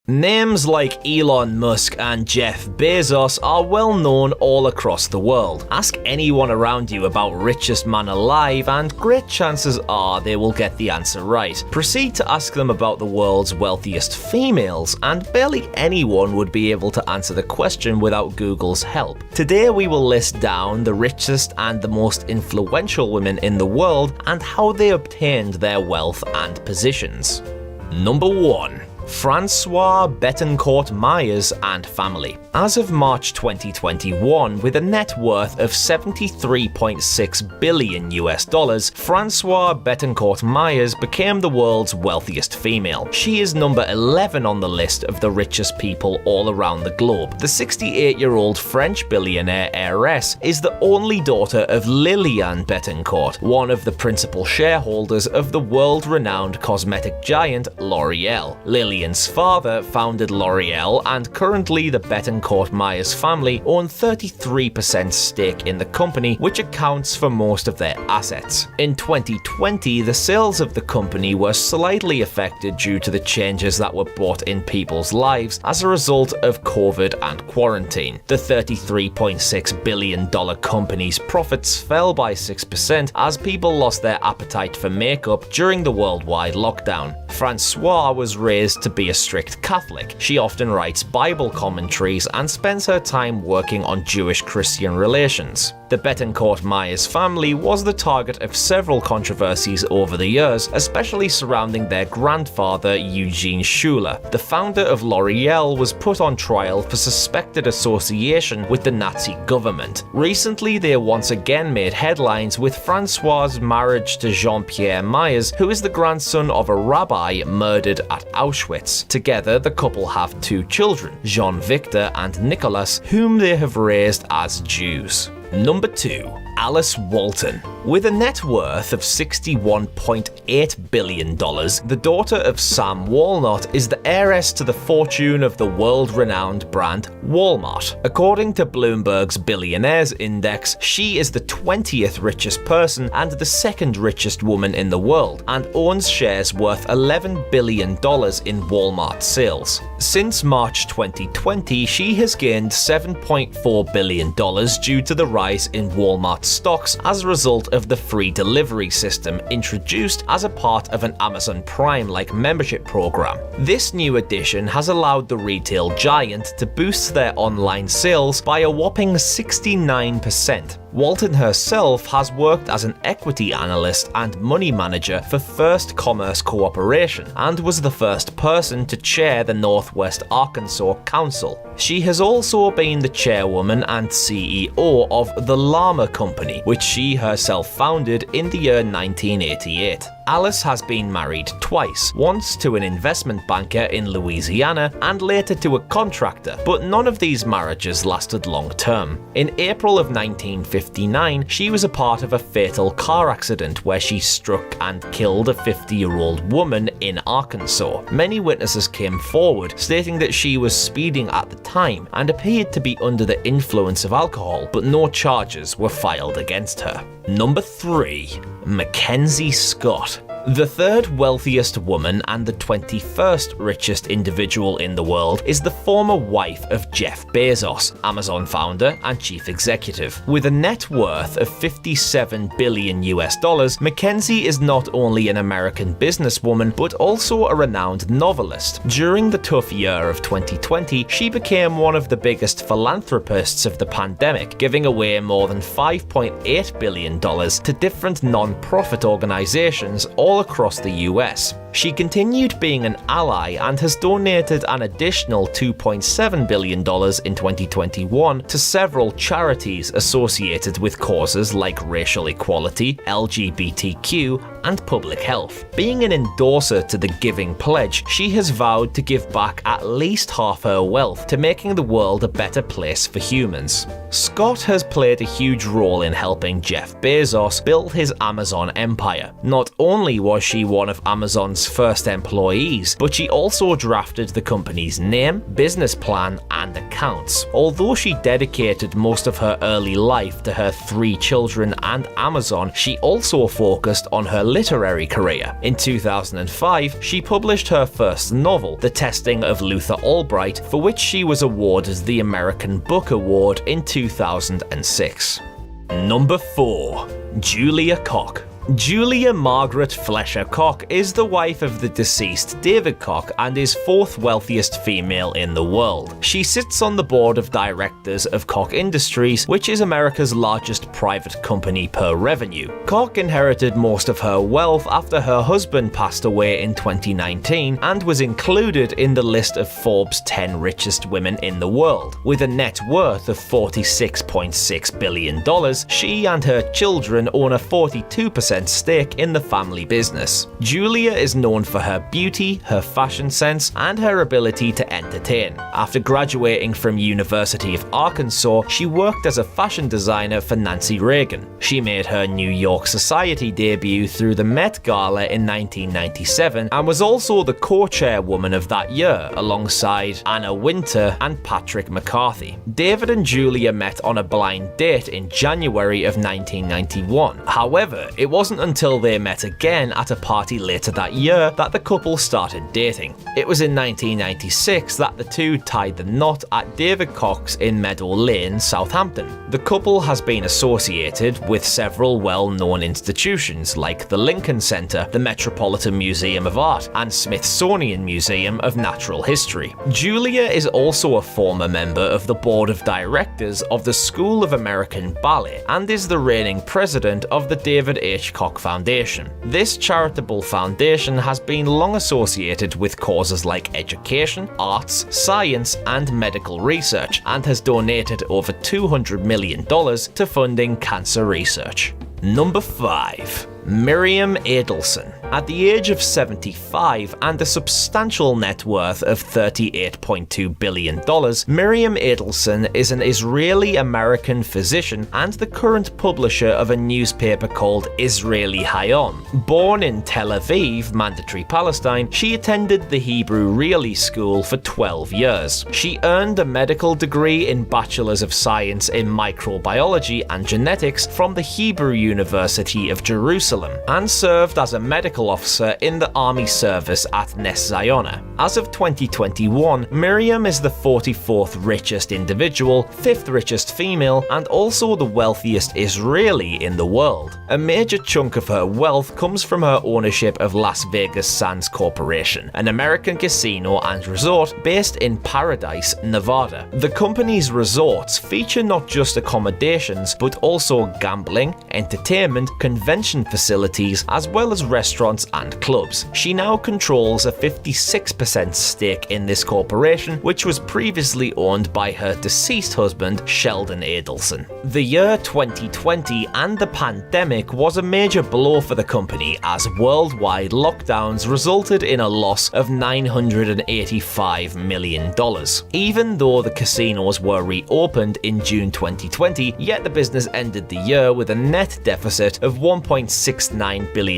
Names like Elon Musk and Jeff Bezos are well known all across the world. Ask anyone around you about richest man alive and great chances are they will get the answer right. Proceed to ask them about the world's wealthiest females and barely anyone would be able to answer the question without Google's help. Today we will list down the richest and the most influential women in the world and how they obtained their wealth and positions. Number 1. Francois Bettencourt Myers and family. As of March 2021, with a net worth of $73.6 billion, Francois Bettencourt Myers became the world's wealthiest female. She is number 11 on the list of the richest people all around the globe. The 68-year-old French billionaire heiress is the only daughter of Liliane Bettencourt, one of the principal shareholders of the world-renowned cosmetic giant L'Oreal. Liliane's father founded L'Oreal, and currently the Bettencourt Myers family own 33% stake in the company, which accounts for most of their assets. In 2020, the sales of the company were slightly affected due to the changes that were brought in people's lives as a result of COVID and quarantine. The $33.6 billion company's profits fell by 6% as people lost their appetite for makeup during the worldwide lockdown. Francois was raised to be a strict Catholic. She often writes Bible commentaries and spends her time working on Jewish-Christian relations. The Bettencourt Myers family was the target of several controversies over the years, especially surrounding their grandfather Eugene Schuler. The founder of L'Oreal was put on trial for suspected association with the Nazi government. Recently, they once again made headlines with Francois' marriage to Jean-Pierre Myers, who is the grandson of a rabbi murdered at Auschwitz. Together, the couple have 2 children, Jean-Victor and Nicolas, whom they have raised as Jews. Number 2. Alice Walton. With a net worth of $61.8 billion, the daughter of Sam Walnut is the heiress to the fortune of the world-renowned brand Walmart. According to Bloomberg's Billionaires Index, she is the 20th richest person and the 2nd richest woman in the world, and owns shares worth $11 billion in Walmart sales. Since March 2020, she has gained $7.4 billion due to the rise in Walmart stocks as a result of the free delivery system introduced as a part of an Amazon Prime-like membership program. This new addition has allowed the retail giant to boost their online sales by a whopping 69%. Walton herself has worked as an equity analyst and money manager for First Commerce Corporation and was the first person to chair the Northwest Arkansas Council. She has also been the chairwoman and CEO of the Llama Company, which she herself founded in the year 1988. Alice has been married twice, once to an investment banker in Louisiana and later to a contractor, but none of these marriages lasted long term. In April of 1959, she was a part of a fatal car accident where she struck and killed a 50-year-old woman in Arkansas. Many witnesses came forward, stating that she was speeding at the time and appeared to be under the influence of alcohol, but no charges were filed against her. Number 3. Mackenzie Scott. The 3rd wealthiest woman and the 21st richest individual in the world is the former wife of Jeff Bezos, Amazon founder and chief executive. With a net worth of $57 billion, Mackenzie is not only an American businesswoman but also a renowned novelist. During the tough year of 2020, she became one of the biggest philanthropists of the pandemic, giving away more than $5.8 billion to different non-profit organizations all across the US. She continued being an ally and has donated an additional $2.7 billion in 2021 to several charities associated with causes like racial equality, LGBTQ, and public health. Being an endorser to the Giving Pledge, she has vowed to give back at least half her wealth to making the world a better place for humans. Scott has played a huge role in helping Jeff Bezos build his Amazon empire. Not only was she one of Amazon's first employees, but she also drafted the company's name, business plan, and accounts. Although she dedicated most of her early life to her 3 children and Amazon, she also focused on her literary career. In 2005, she published her first novel, The Testing of Luther Albright, for which she was awarded the American Book Award in 2006. Number 4. Julia Koch. Julia Margaret Fletcher Koch is the wife of the deceased David Koch and is fourth wealthiest female in the world. She sits on the board of directors of Koch Industries, which is America's largest private company per revenue. Koch inherited most of her wealth after her husband passed away in 2019 and was included in the list of Forbes' 10 richest women in the world. With a net worth of $46.6 billion, she and her children own a 42% stake in the family business. Julia is known for her beauty, her fashion sense, and her ability to entertain. After graduating from University of Arkansas, she worked as a fashion designer for Nancy Reagan. She made her New York society debut through the Met Gala in 1997 and was also the co-chairwoman of that year alongside Anna Wintour and Patrick McCarthy. David and Julia met on a blind date in January of 1991. However, it wasn't until they met again at a party later that year that the couple started dating. It was in 1996 that the two tied the knot at David Koch's in Meadow Lane, Southampton. The couple has been associated with several well-known institutions like the Lincoln Center, the Metropolitan Museum of Art, and Smithsonian Museum of Natural History. Julia is also a former member of the board of directors of the School of American Ballet and is the reigning president of the David H. Koch Foundation. This charitable foundation has been long associated with causes like education, arts, science, and medical research, and has donated over $200 million to funding cancer research. Number 5. Miriam Adelson. At the age of 75 and a substantial net worth of $38.2 billion, Miriam Adelson is an Israeli-American physician and the current publisher of a newspaper called Israeli Hayom. Born in Tel Aviv, Mandatory Palestine, she attended the Hebrew Reali School for 12 years. She earned a medical degree in Bachelor's of Science in Microbiology and Genetics from the Hebrew University of Jerusalem and served as a medical officer in the army service at Nes Ziona. As of 2021, Miriam is the 44th richest individual, 5th richest female, and also the wealthiest Israeli in the world. A major chunk of her wealth comes from her ownership of Las Vegas Sands Corporation, an American casino and resort based in Paradise, Nevada. The company's resorts feature not just accommodations, but also gambling, entertainment, convention facilities, as well as restaurants and clubs. She now controls a 56% stake in this corporation, which was previously owned by her deceased husband, Sheldon Adelson. The year 2020 and the pandemic was a major blow for the company as worldwide lockdowns resulted in a loss of $985 million. Even though the casinos were reopened in June 2020, yet the business ended the year with a net deficit of $1.69 billion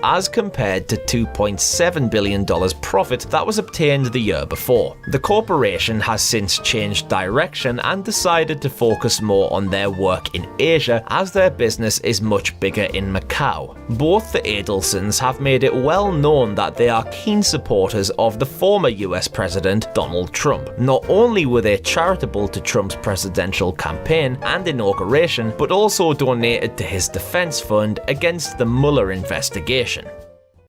as compared to $2.7 billion profit that was obtained the year before. The corporation has since changed direction and decided to focus more on their work in Asia as their business is much bigger in Macau. Both the Adelsons have made it well known that they are keen supporters of the former US President Donald Trump. Not only were they charitable to Trump's presidential campaign and inauguration, but also donated to his defense fund against the Mueller investigation.